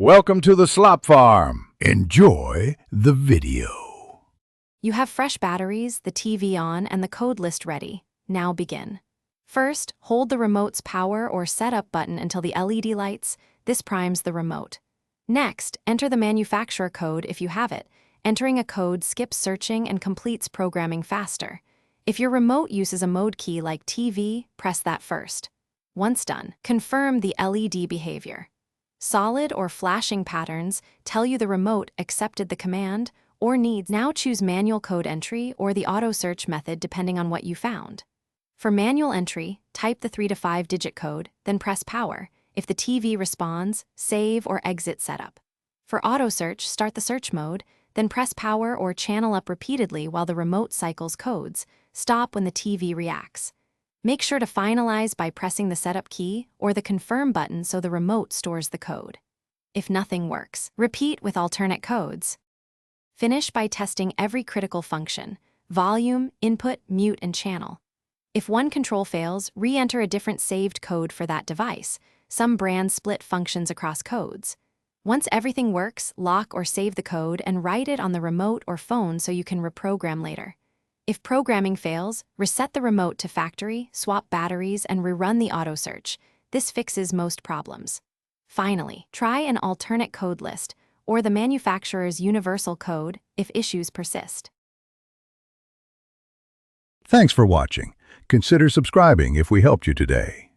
Welcome to the Slop Farm. Enjoy the video. You have fresh batteries, the TV on, and the code list ready. Now begin. First, hold the remote's power or setup button until the LED lights. This primes the remote. Next, enter the manufacturer code if you have it. Entering a code skips searching and completes programming faster. If your remote uses a mode key like TV, press that first. Once done, confirm the LED behavior. Solid or flashing patterns tell you the remote accepted the command or needs. Now choose manual code entry or the auto search method depending on what you found. For manual entry, type the 3 to 5 digit code, then press power. If the TV responds, save or exit setup. For auto search, start the search mode, then press power or channel up repeatedly while the remote cycles codes. Stop when the TV reacts. Make sure to finalize by pressing the setup key or the confirm button so the remote stores the code. If nothing works, repeat with alternate codes. Finish by testing every critical function: volume, input, mute, and channel. If one control fails, re-enter a different saved code for that device. Some brands split functions across codes. Once everything works, lock or save the code and write it on the remote or phone so you can reprogram later. If programming fails, reset the remote to factory, swap batteries, and rerun the auto search. This fixes most problems. Finally, try an alternate code list or the manufacturer's universal code if issues persist. Thanks for watching. Consider subscribing if we helped you today.